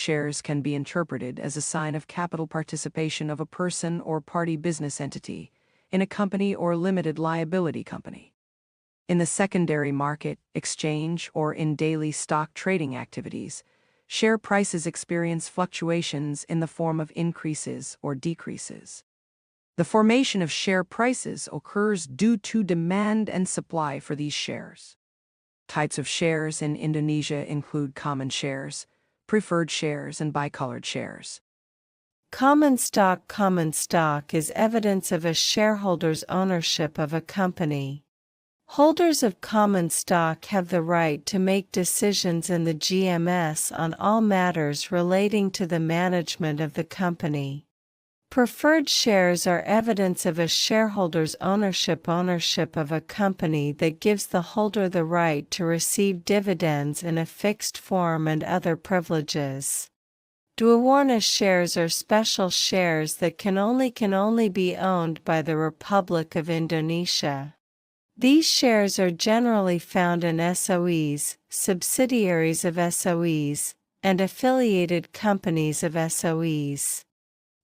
shares can be interpreted as a sign of capital participation of a person or party business entity in a company or limited liability company. In the secondary market, exchange, or in daily stock trading activities, share prices experience fluctuations in the form of increases or decreases. The formation of share prices occurs due to demand and supply for these shares. Types of shares in Indonesia include common shares, preferred shares, and bicolored shares. Common stock is evidence of a shareholder's ownership of a company. Holders of common stock have the right to make decisions in the GMS on all matters relating to the management of the company. Preferred shares are evidence of a shareholder's ownership of a company that gives the holder the right to receive dividends in a fixed form and other privileges. Dua-Warna shares are special shares that can only be owned by the Republic of Indonesia. These shares are generally found in SOEs, subsidiaries of SOEs, and affiliated companies of SOEs.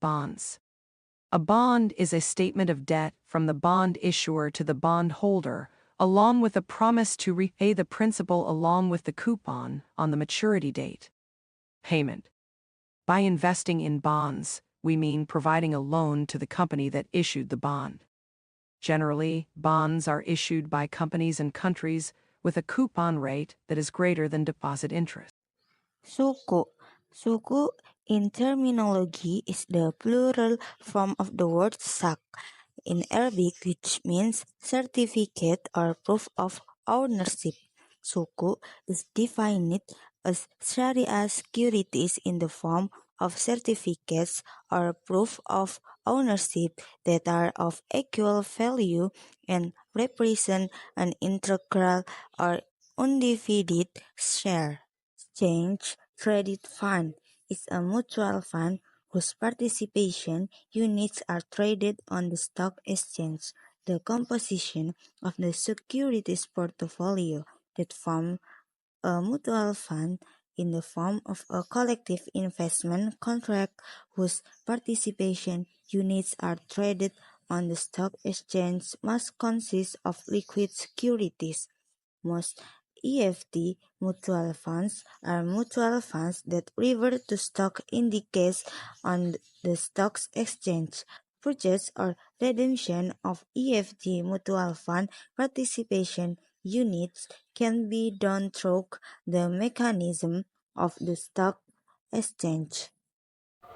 Bonds. A bond is a statement of debt from the bond issuer to the bond holder, along with a promise to repay the principal along with the coupon on the maturity date. Payment. By investing in bonds, we mean providing a loan to the company that issued the bond. Generally, bonds are issued by companies and countries with a coupon rate that is greater than deposit interest. Suku. Suku in terminology is the plural form of the word sak in Arabic, which means certificate or proof of ownership. Suku is defined as Sharia securities in the form of certificates or proof of ownership that are of equal value and represent an integral or undivided share. Exchange Traded Fund is a mutual fund whose participation units are traded on the stock exchange. The composition of the securities portfolio that form a mutual fund in the form of a collective investment contract whose participation units are traded on the stock exchange must consist of liquid securities. Most EFT mutual funds are mutual funds that revert to stock indices on the stock exchange. Purchase or redemption of EFT mutual fund participation units can be done through the mechanism of the stock exchange.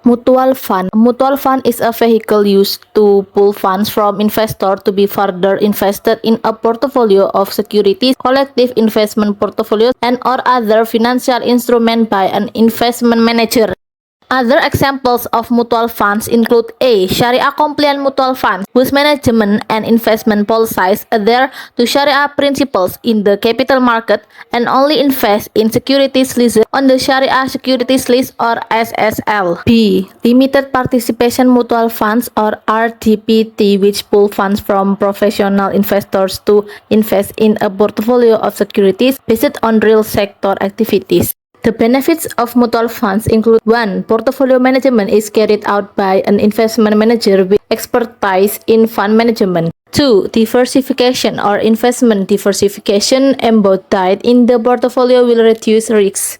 Mutual fund. A mutual fund is a vehicle used to pool funds from investors to be further invested in a portfolio of securities, collective investment portfolios, and or other financial instrument by an investment manager. Other examples of mutual funds include A. Sharia-compliant mutual funds, whose management and investment policies adhere to Sharia principles in the capital market and only invest in securities listed on the Sharia Securities List or SSL. B. Limited participation mutual funds or RDPT, which pool funds from professional investors to invest in a portfolio of securities based on real sector activities. The benefits of mutual funds include 1. Portfolio management is carried out by an investment manager with expertise in fund management. 2. Diversification or investment diversification embodied in the portfolio will reduce risks.